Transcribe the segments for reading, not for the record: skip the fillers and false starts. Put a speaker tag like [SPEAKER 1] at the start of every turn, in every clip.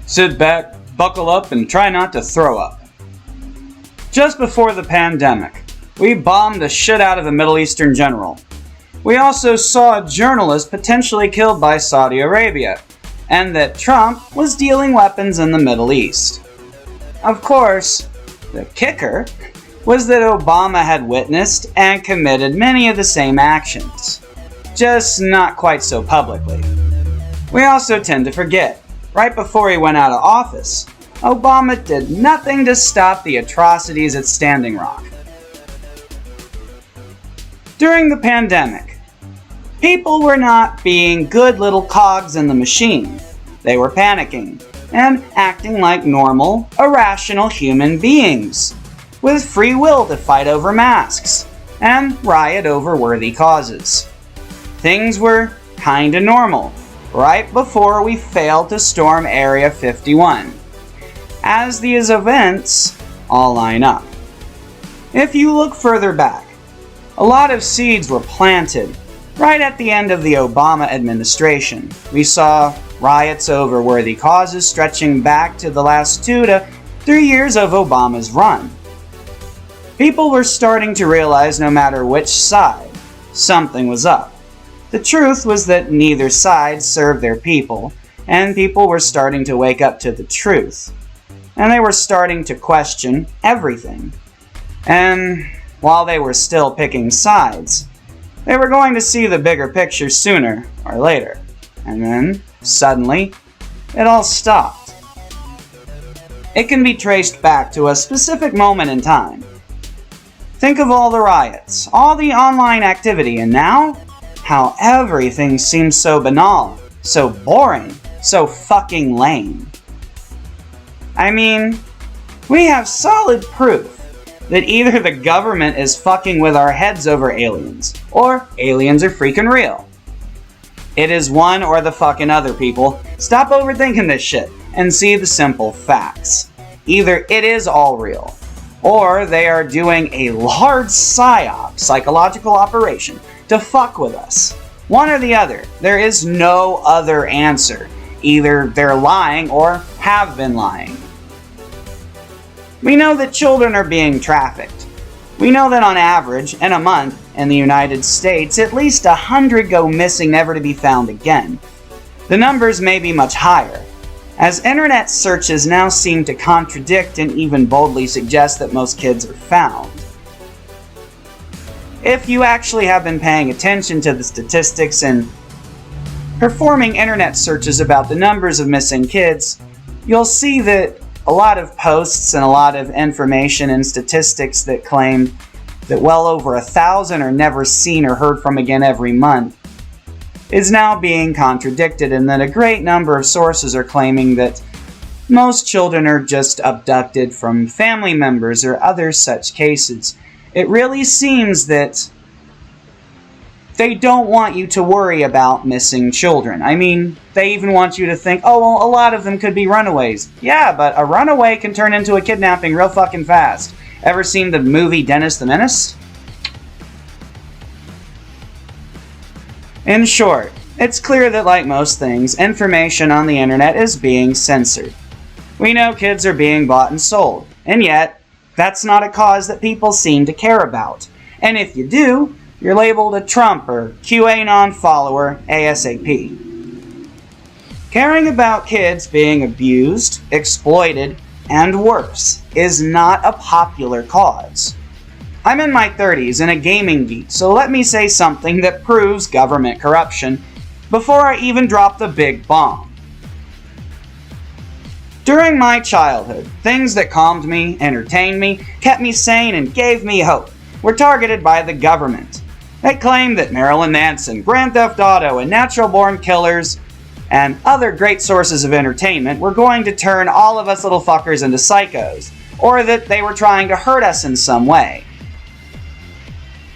[SPEAKER 1] Sit back, buckle up, and try not to throw up. Just before the pandemic, we bombed the shit out of a Middle Eastern general. We also saw a journalist potentially killed by Saudi Arabia, and that Trump was dealing weapons in the Middle East. Of course, the kicker was that Obama had witnessed and committed many of the same actions, just not quite so publicly. We also tend to forget, right before he went out of office, Obama did nothing to stop the atrocities at Standing Rock. During the pandemic, people were not being good little cogs in the machine. They were panicking and acting like normal, irrational human beings, with free will to fight over masks and riot over worthy causes. Things were kinda normal, right before we failed to storm Area 51, as these events all line up. If you look further back, a lot of seeds were planted right at the end of the Obama administration. We saw riots over worthy causes stretching back to the last 2 to 3 years of Obama's run. People were starting to realize no matter which side, something was up. The truth was that neither side served their people, and people were starting to wake up to the truth. And they were starting to question everything. And while they were still picking sides, they were going to see the bigger picture sooner or later. And then, suddenly, it all stopped. It can be traced back to a specific moment in time. Think of all the riots, all the online activity, and now, how everything seems so banal, so boring, so fucking lame. I mean, we have solid proof that either the government is fucking with our heads over aliens, or aliens are freaking real. It is one or the fucking other, people. Stop overthinking this shit and see the simple facts. Either it is all real, or they are doing a large psyop, psychological operation, to fuck with us. One or the other. There is no other answer. Either they're lying or have been lying. We know that children are being trafficked. We know that on average, in a month, in the United States, at least 100 go missing never to be found again. The numbers may be much higher, as internet searches now seem to contradict and even boldly suggest that most kids are found. If you actually have been paying attention to the statistics and performing internet searches about the numbers of missing kids, you'll see that a lot of posts and a lot of information and statistics that claim that well over 1,000 are never seen or heard from again every month is now being contradicted, and that a great number of sources are claiming that most children are just abducted from family members or other such cases. It really seems that they don't want you to worry about missing children. I mean, they even want you to think, oh, well, a lot of them could be runaways. Yeah, but a runaway can turn into a kidnapping real fucking fast. Ever seen the movie Dennis the Menace? In short, it's clear that like most things, information on the internet is being censored. We know kids are being bought and sold, and yet, that's not a cause that people seem to care about. And if you do, you're labeled a Trump or QAnon follower ASAP. Caring about kids being abused, exploited, and worse is not a popular cause. I'm in my 30s and a gaming geek, so let me say something that proves government corruption before I even drop the big bomb. During my childhood, things that calmed me, entertained me, kept me sane, and gave me hope were targeted by the government. They claimed that Marilyn Manson, Grand Theft Auto, and natural-born killers, and other great sources of entertainment were going to turn all of us little fuckers into psychos, or that they were trying to hurt us in some way.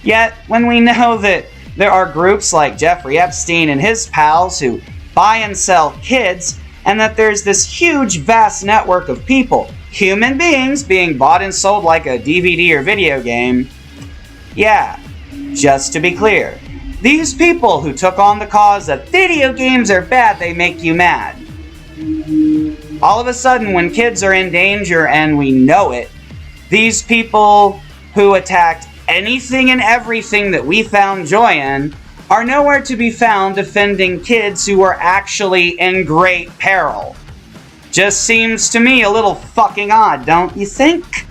[SPEAKER 1] Yet, when we know that there are groups like Jeffrey Epstein and his pals who buy and sell kids, and that there's this huge, vast network of people, human beings, being bought and sold like a DVD or video game, yeah, just to be clear, these people who took on the cause that video games are bad, they make you mad, All of a sudden, when kids are in danger and we know it, these people who attacked anything and everything that we found joy in are nowhere to be found defending kids who are actually in great peril. Just seems to me a little fucking odd, don't you think?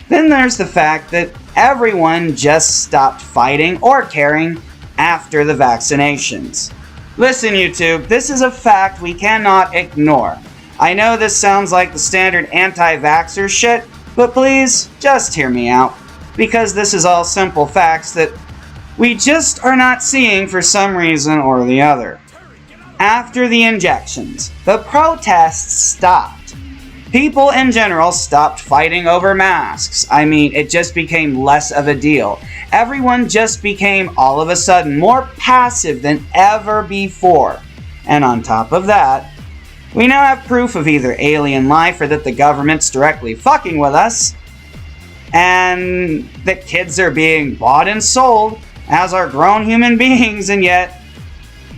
[SPEAKER 1] Then there's the fact that everyone just stopped fighting or caring after the vaccinations. Listen, YouTube, this is a fact we cannot ignore. I know this sounds like the standard anti-vaxxer shit, but please, just hear me out, because this is all simple facts that we just are not seeing for some reason or the other. After the injections, the protests stopped. People in general stopped fighting over masks. I mean, it just became less of a deal. Everyone just became, all of a sudden, more passive than ever before. And on top of that, we now have proof of either alien life or that the government's directly fucking with us, and that kids are being bought and sold as are grown human beings, and yet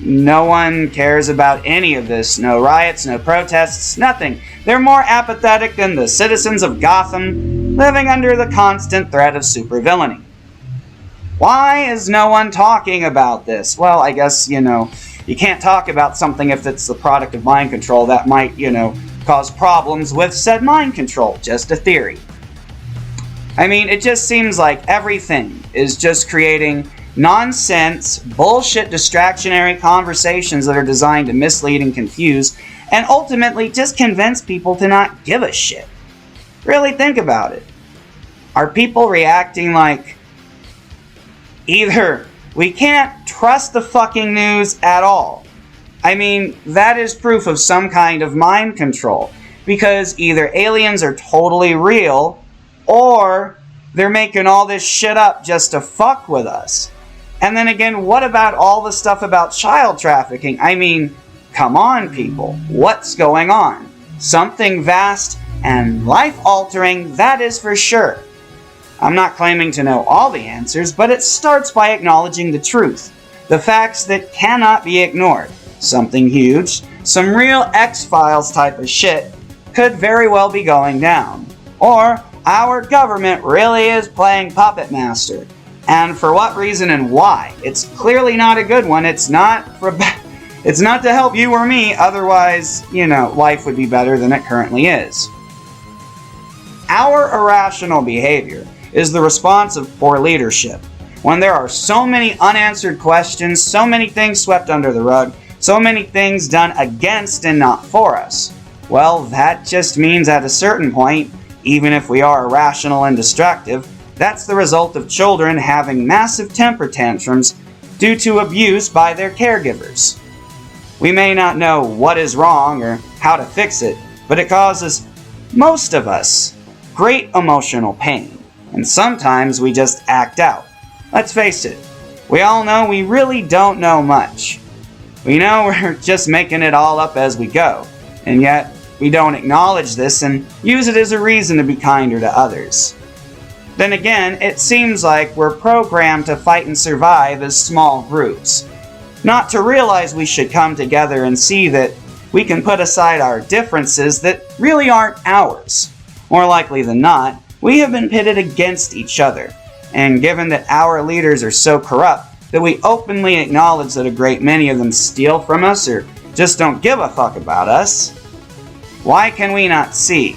[SPEAKER 1] no one cares about any of this. No riots, no protests, nothing. They're more apathetic than the citizens of Gotham, living under the constant threat of supervillainy. Why is no one talking about this? Well, I guess, you can't talk about something if it's the product of mind control that might, cause problems with said mind control. Just a theory. I mean, it just seems like everything is just creating nonsense, bullshit, distractionary conversations that are designed to mislead and confuse, and ultimately just convince people to not give a shit. Really think about it. Are people reacting like either we can't trust the fucking news at all? I mean, that is proof of some kind of mind control, because either aliens are totally real, or they're making all this shit up just to fuck with us. And then again, what about all the stuff about child trafficking? I mean, come on, people. What's going on? Something vast and life-altering, that is for sure. I'm not claiming to know all the answers, but it starts by acknowledging the truth. The facts that cannot be ignored. Something huge, some real X-Files type of shit, could very well be going down. Or our government really is playing puppet master. And for what reason and why? It's clearly not a good one. It's not to help you or me, otherwise, life would be better than it currently is. Our irrational behavior is the response of poor leadership. When there are so many unanswered questions, so many things swept under the rug, so many things done against and not for us, well, that just means at a certain point, even if we are irrational and destructive, that's the result of children having massive temper tantrums due to abuse by their caregivers. We may not know what is wrong or how to fix it, but it causes most of us great emotional pain, and sometimes we just act out. Let's face it, we all know we really don't know much. We know we're just making it all up as we go, and yet we don't acknowledge this and use it as a reason to be kinder to others. Then again, it seems like we're programmed to fight and survive as small groups. Not to realize we should come together and see that we can put aside our differences that really aren't ours. More likely than not, we have been pitted against each other. And given that our leaders are so corrupt that we openly acknowledge that a great many of them steal from us or just don't give a fuck about us, why can we not see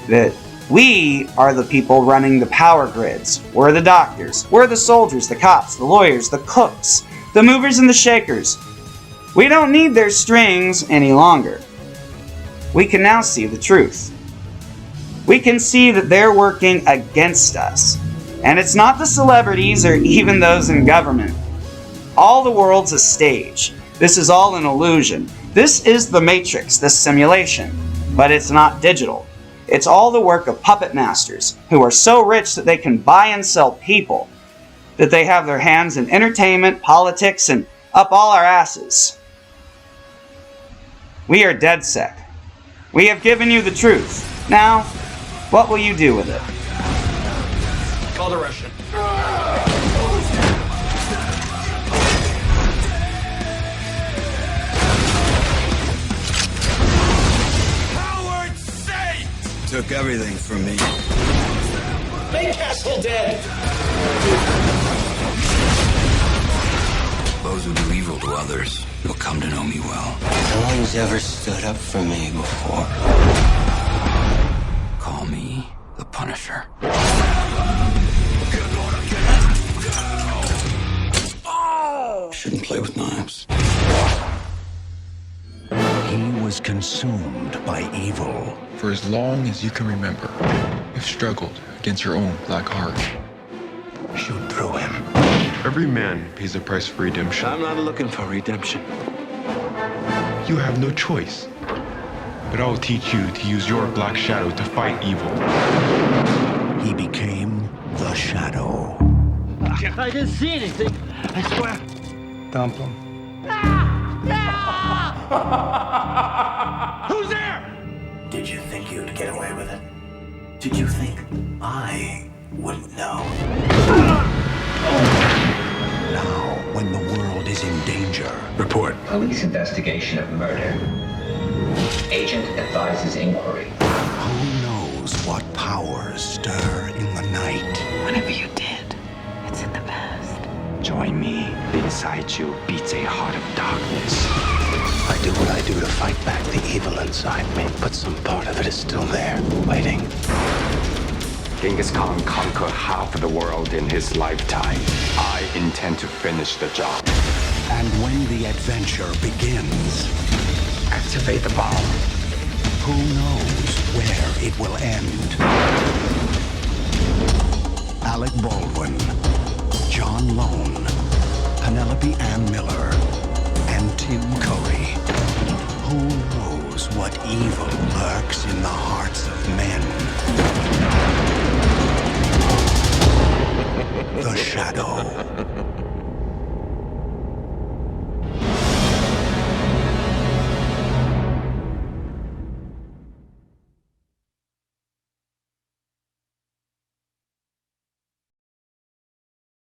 [SPEAKER 1] that we are the people running the power grids? We're the doctors, we're the soldiers, the cops, the lawyers, the cooks, the movers and the shakers. We don't need their strings any longer. We can now see the truth. We can see that they're working against us. And it's not the celebrities or even those in government. All the world's a stage. This is all an illusion. This is the Matrix, this simulation. But it's not digital. It's all the work of puppet masters who are so rich that they can buy and sell people, that they have their hands in entertainment, politics, and up all our asses. We are DedSec. We have given you the truth. Now, what will you do with it?
[SPEAKER 2] Call the Russian.
[SPEAKER 3] took everything from me.
[SPEAKER 2] Make Castle dead!
[SPEAKER 3] Those who do evil to others will come to know me well.
[SPEAKER 4] No one's ever stood up for me before.
[SPEAKER 3] Call me the Punisher. Shouldn't play with knives.
[SPEAKER 5] He was consumed by evil.
[SPEAKER 6] For as long as you can remember, you've struggled against your own black heart.
[SPEAKER 5] Shoot through him.
[SPEAKER 6] Every man pays a price for redemption.
[SPEAKER 5] I'm not looking for redemption.
[SPEAKER 6] You have no choice. But I will teach you to use your black shadow to fight evil.
[SPEAKER 5] He became the Shadow.
[SPEAKER 7] I didn't see anything. I swear.
[SPEAKER 6] Dump him.
[SPEAKER 7] Who's there?
[SPEAKER 5] Did you think you'd get away with it? Did you think I wouldn't know? Now, when the world is in danger, report.
[SPEAKER 8] Police investigation of murder. Agent advises inquiry.
[SPEAKER 5] Who knows what powers stir in the night?
[SPEAKER 9] Whatever you did, it's in the past.
[SPEAKER 5] Join me. Inside you beats a heart of darkness. I do what I do to fight back the evil inside me, but some part of it is still there, waiting.
[SPEAKER 10] Genghis Khan conquered half of the world in his lifetime. I intend to finish the job.
[SPEAKER 5] And when the adventure begins,
[SPEAKER 10] Activate the bomb.
[SPEAKER 5] who knows where it will end? Alec Baldwin, John Lone, Penelope Ann Miller, and Tim Curry. Who knows what evil lurks in the hearts of men? The Shadow.